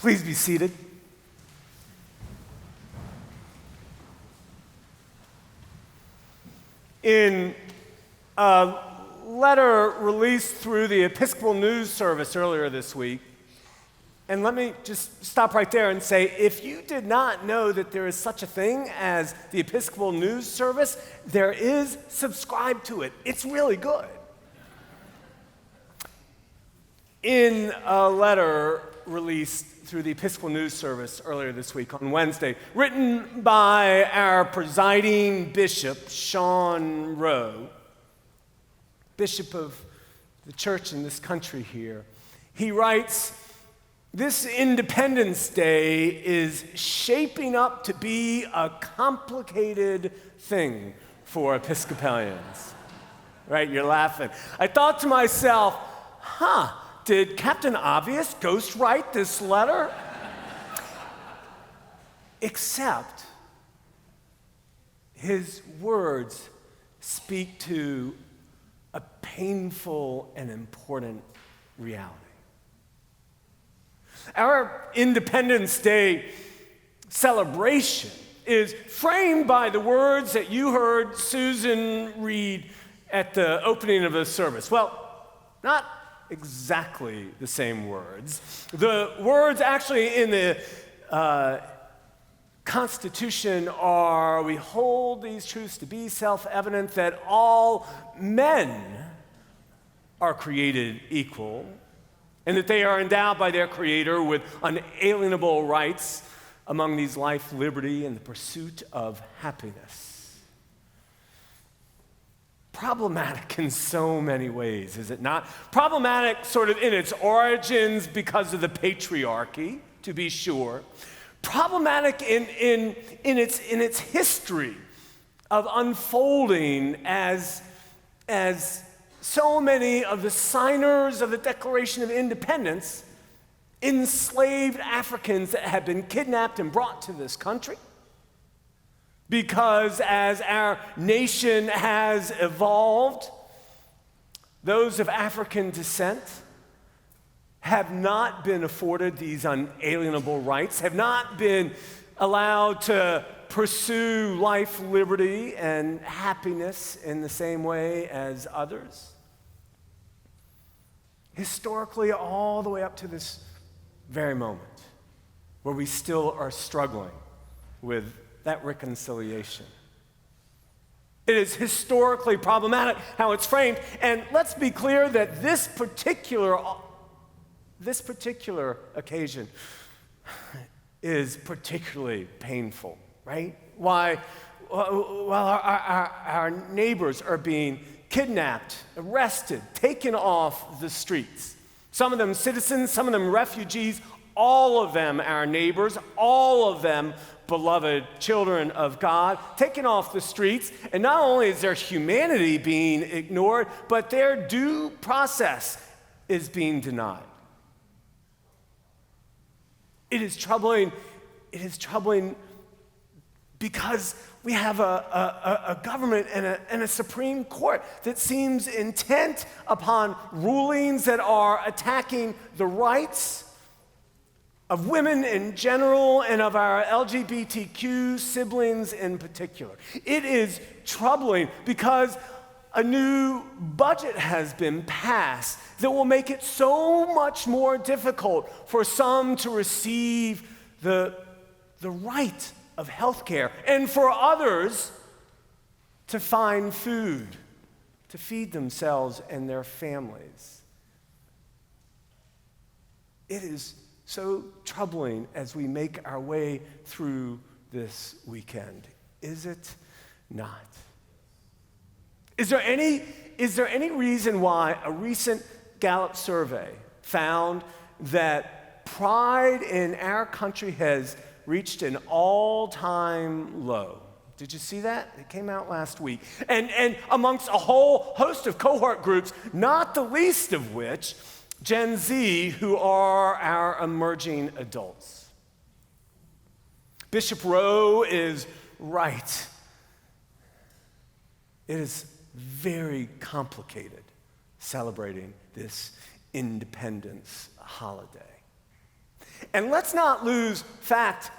Please be seated. In a letter released through the Episcopal News Service earlier this week, and let me just stop right there and say, if you did not know that there is such a thing as the Episcopal News Service, there is. Subscribe to it. It's really good. In a letter released through the Episcopal News Service earlier this week on Wednesday, written by our presiding bishop, Sean Rowe, bishop of the church in this country here, he writes, "This Independence Day is shaping up to be a complicated thing for Episcopalians." Right, you're laughing. I thought to myself, did Captain Obvious ghostwrite this letter? Except his words speak to a painful and important reality. Our Independence Day celebration is framed by the words that you heard Susan read at the opening of the service. Well, not exactly the same words. The words actually in the Constitution are, we hold these truths to be self-evident that all men are created equal and that they are endowed by their Creator with unalienable rights among these life, liberty, and the pursuit of happiness. Problematic in so many ways, is it not? Problematic sort of in its origins because of the patriarchy, to be sure. Problematic in its history of unfolding as so many of the signers of the Declaration of Independence enslaved Africans that had been kidnapped and brought to this country. Because as our nation has evolved, those of African descent have not been afforded these unalienable rights, have not been allowed to pursue life, liberty, and happiness in the same way as others. Historically, all the way up to this very moment, where we still are struggling with that reconciliation. It is historically problematic how it's framed, and let's be clear that this particular occasion is particularly painful, right? While our neighbors are being kidnapped, arrested, taken off the streets, some of them citizens, some of them refugees, all of them our neighbors, all of them beloved children of God, taken off the streets, and not only is their humanity being ignored, but their due process is being denied. It is troubling because we have a government and a Supreme Court that seems intent upon rulings that are attacking the rights of women in general and of our LGBTQ siblings in particular. It is troubling because a new budget has been passed that will make it so much more difficult for some to receive the right of health care and for others to find food to feed themselves and their families. It is so troubling as we make our way through this weekend, is it not? Is there any reason why a recent Gallup survey found that pride in our country has reached an all-time low? Did you see that? It came out last week. And amongst a whole host of cohort groups, not the least of which Gen Z, who are our emerging adults. Bishop Rowe is right. It is very complicated celebrating this independence holiday. And let's not lose fact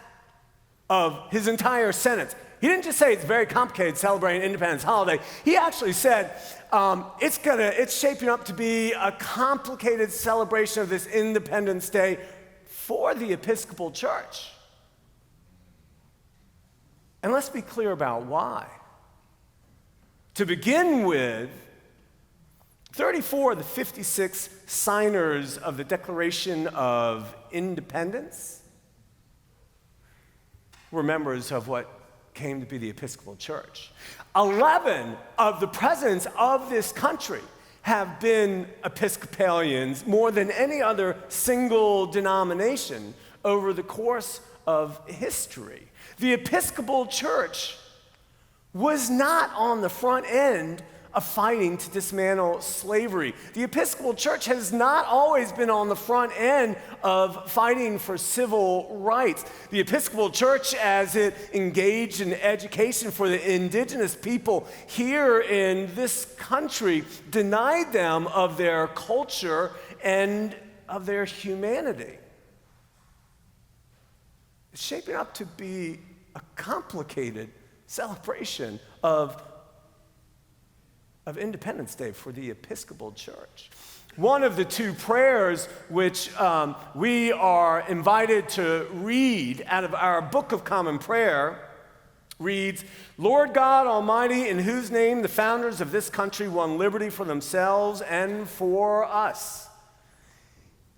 of his entire sentence. He didn't just say it's very complicated celebrating Independence holiday. He actually said it's shaping up to be a complicated celebration of this Independence Day for the Episcopal Church. And let's be clear about why. To begin with, 34 of the 56 signers of the Declaration of Independence were members of what came to be the Episcopal Church. 11 of the presidents of this country have been Episcopalians more than any other single denomination over the course of history. The Episcopal Church was not on the front end of fighting to dismantle slavery. The Episcopal Church has not always been on the front end of fighting for civil rights. The Episcopal Church, as it engaged in education for the indigenous people here in this country, denied them of their culture and of their humanity. It's shaping up to be a complicated celebration of Independence Day for the Episcopal Church. One of the two prayers which we are invited to read out of our Book of Common Prayer reads, "Lord God Almighty, in whose name the founders of this country won liberty for themselves and for us."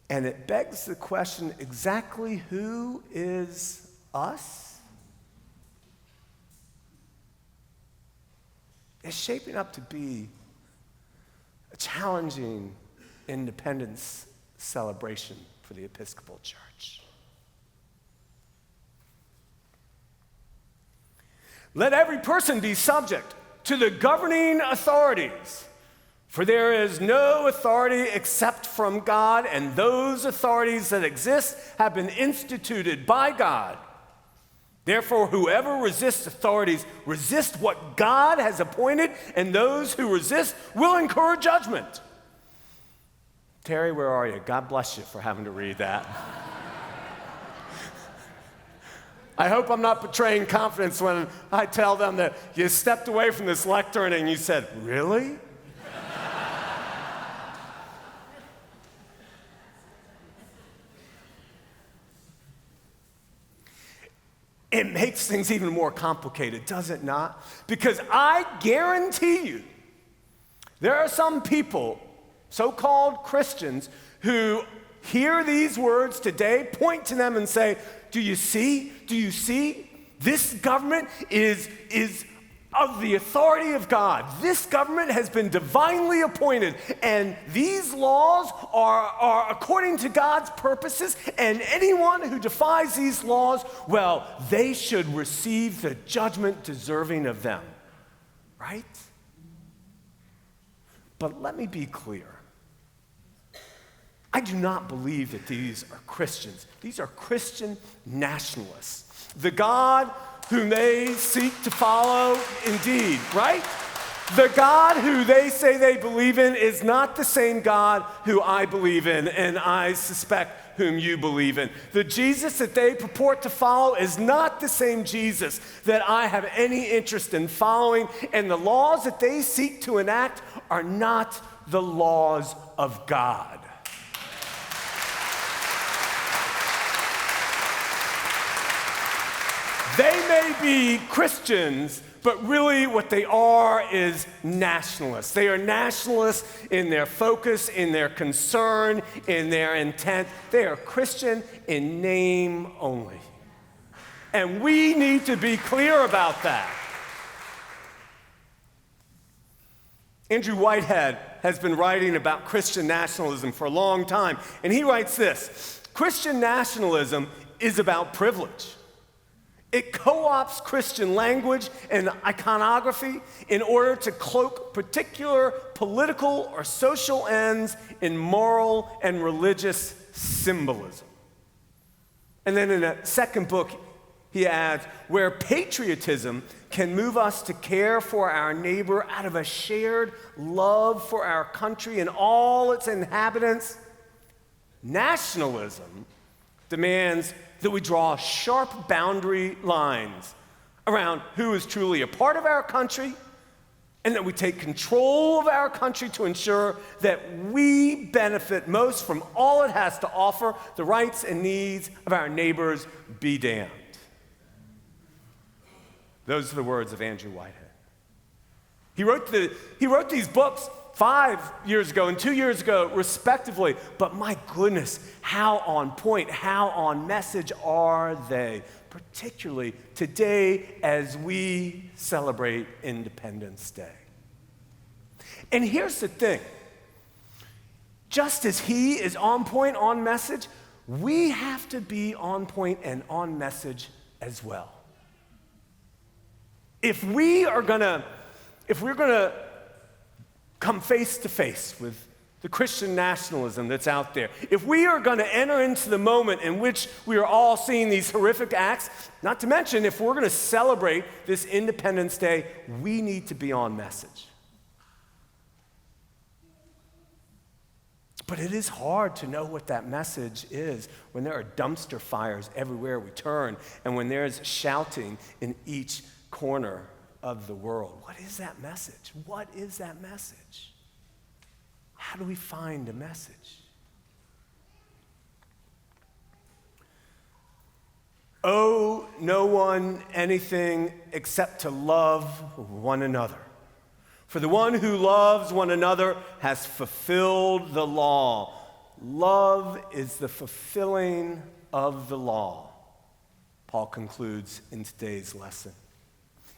And it begs the question, exactly who is us? It's shaping up to be a challenging independence celebration for the Episcopal Church. Let every person be subject to the governing authorities, for there is no authority except from God, and those authorities that exist have been instituted by God. Therefore, whoever resists authorities resists what God has appointed, and those who resist will incur judgment. Terry, where are you? God bless you for having to read that. I hope I'm not betraying confidence when I tell them that you stepped away from this lectern and you said, "Really?" It makes things even more complicated, does it not? Because I guarantee you, there are some people, so-called Christians, who hear these words today, point to them and say, do you see? This government is of the authority of God. This government has been divinely appointed, and these laws are according to God's purposes, and anyone who defies these laws, well, they should receive the judgment deserving of them, right? But let me be clear. I do not believe that these are Christians. These are Christian nationalists. The God whom they seek to follow, indeed, right? The God who they say they believe in is not the same God who I believe in, and I suspect whom you believe in. The Jesus that they purport to follow is not the same Jesus that I have any interest in following, and the laws that they seek to enact are not the laws of God. They may be Christians, but really what they are is nationalists. They are nationalists in their focus, in their concern, in their intent. They are Christian in name only. And we need to be clear about that. Andrew Whitehead has been writing about Christian nationalism for a long time, and he writes this: Christian nationalism is about privilege. It co-opts Christian language and iconography in order to cloak particular political or social ends in moral and religious symbolism. And then in a second book, he adds, where patriotism can move us to care for our neighbor out of a shared love for our country and all its inhabitants, nationalism demands that we draw sharp boundary lines around who is truly a part of our country, and that we take control of our country to ensure that we benefit most from all it has to offer. The rights and needs of our neighbors be damned. Those are the words of Andrew Whitehead. He wrote these books 5 years ago and 2 years ago, respectively, but my goodness, how on point, how on message are they, particularly today as we celebrate Independence Day. And here's the thing. Just as he is on point, on message, we have to be on point and on message as well. If we're gonna come face to face with the Christian nationalism that's out there, if we are going to enter into the moment in which we are all seeing these horrific acts, not to mention if we're going to celebrate this Independence Day, we need to be on message. But it is hard to know what that message is when there are dumpster fires everywhere we turn and when there's shouting in each corner of the world. What is that message? What is that message? How do we find a message? Owe no one anything except to love one another. For the one who loves one another has fulfilled the law. Love is the fulfilling of the law, Paul concludes in today's lesson.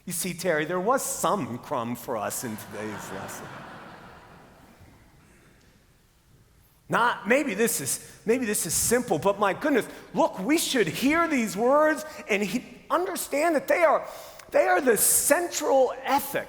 You see, Terry, there was some crumb for us in today's lesson. Maybe this is simple, but my goodness, look, we should hear these words and understand that they are the central ethic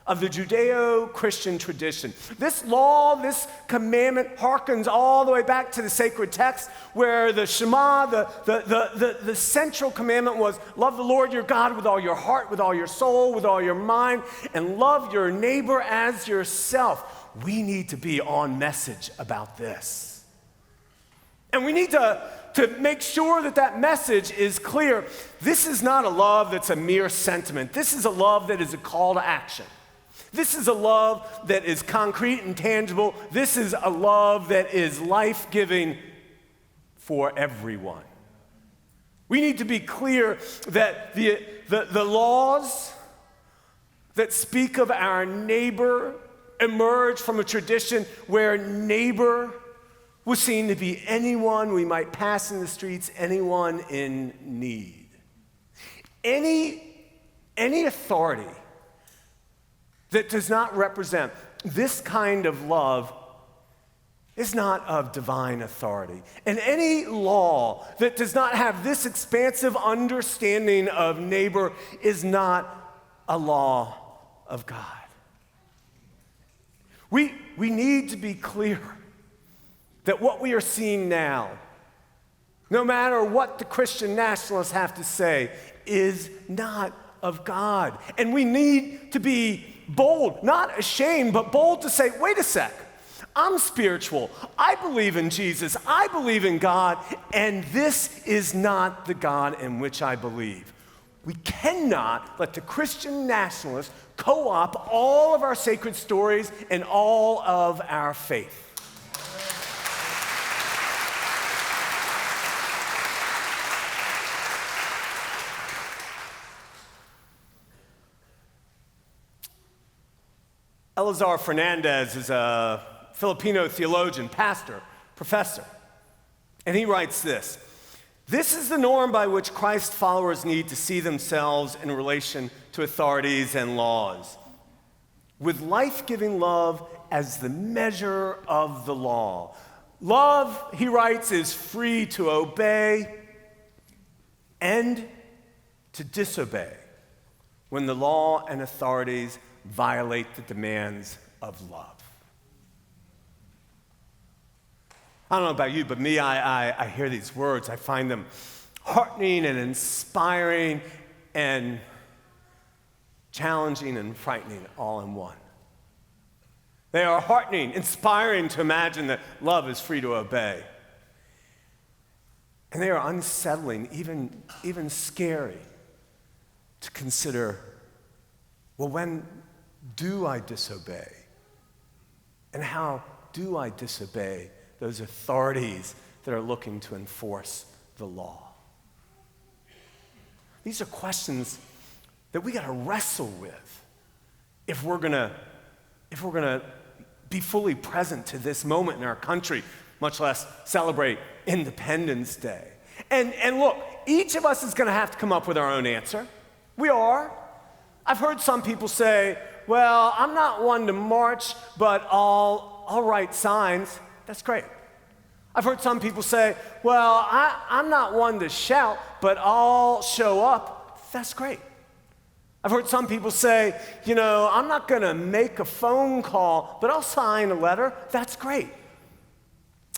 of the Judeo-Christian tradition. This law, this commandment harkens all the way back to the sacred text where the Shema, the central commandment was love the Lord your God with all your heart, with all your soul, with all your mind, and love your neighbor as yourself. We need to be on message about this. And we need to make sure that message is clear. This is not a love that's a mere sentiment. This is a love that is a call to action. This is a love that is concrete and tangible. This is a love that is life-giving for everyone. We need to be clear that the laws that speak of our neighbor emerge from a tradition where neighbor was seen to be anyone we might pass in the streets, anyone in need. Any authority that does not represent this kind of love is not of divine authority. And any law that does not have this expansive understanding of neighbor is not a law of God. We need to be clear that what we are seeing now, no matter what the Christian nationalists have to say, is not of God. And we need to be bold, not ashamed, but bold to say, wait a sec, I'm spiritual. I believe in Jesus. I believe in God, and this is not the God in which I believe. We cannot let the Christian nationalists co-opt all of our sacred stories and all of our faith. Elazar Fernandez is a Filipino theologian, pastor, professor, and he writes this: "This is the norm by which Christ followers need to see themselves in relation to authorities and laws, with life-giving love as the measure of the law. Love," he writes, "is free to obey and to disobey when the law and authorities violate the demands of love." I don't know about you, but me, I hear these words. I find them heartening and inspiring and challenging and frightening all in one. They are heartening, inspiring to imagine that love is free to obey. And they are unsettling, even scary to consider, well, when do I disobey? And how do I disobey those authorities that are looking to enforce the law? These are questions that we got to wrestle with if we're gonna be fully present to this moment in our country, much less celebrate Independence Day. And look, each of us is gonna have to come up with our own answer. We are. I've heard some people say, well, I'm not one to march, but I'll write signs. That's great. I've heard some people say, well, I'm not one to shout, but I'll show up. That's great. I've heard some people say, I'm not going to make a phone call, but I'll sign a letter. That's great.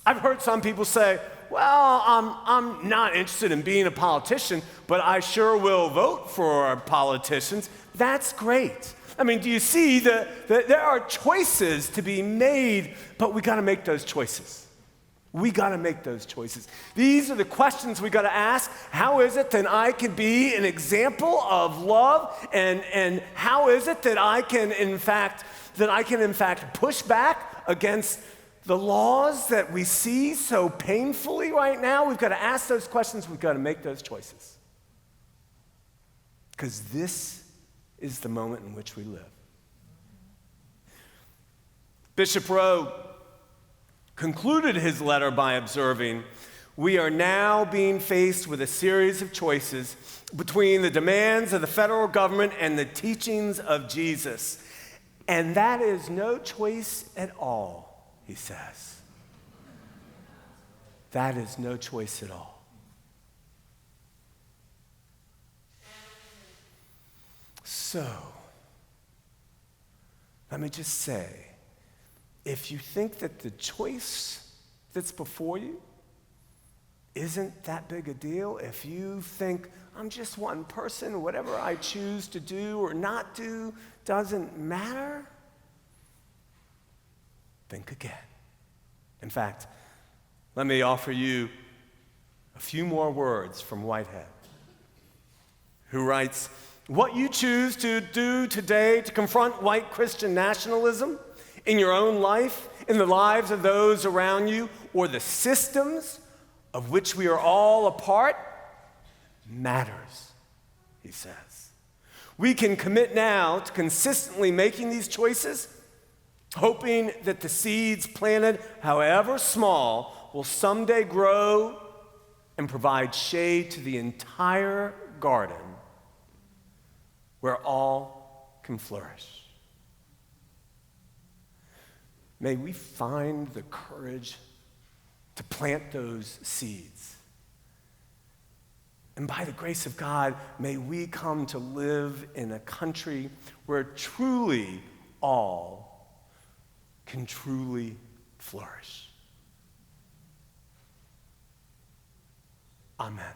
I've heard some people say, well, I'm not interested in being a politician, but I sure will vote for politicians. That's great. I mean, do you see that there are choices to be made, but we got to make those choices. We got to make those choices. These are the questions we got to ask. How is it that I can be an example of love? And how is it that I can in fact push back against the laws that we see so painfully right now? We've got to ask those questions. We've got to make those choices. Because this is the moment in which we live. Bishop Rowe concluded his letter by observing, we are now being faced with a series of choices between the demands of the federal government and the teachings of Jesus. And that is no choice at all, he says. That is no choice at all. So, let me just say, if you think that the choice that's before you isn't that big a deal, if you think, I'm just one person, whatever I choose to do or not do doesn't matter, think again. In fact, let me offer you a few more words from Whitehead, who writes, what you choose to do today to confront white Christian nationalism in your own life, in the lives of those around you, or the systems of which we are all a part, matters, he says. We can commit now to consistently making these choices, hoping that the seeds planted, however small, will someday grow and provide shade to the entire garden where all can flourish. May we find the courage to plant those seeds. And by the grace of God, may we come to live in a country where truly all can truly flourish. Amen.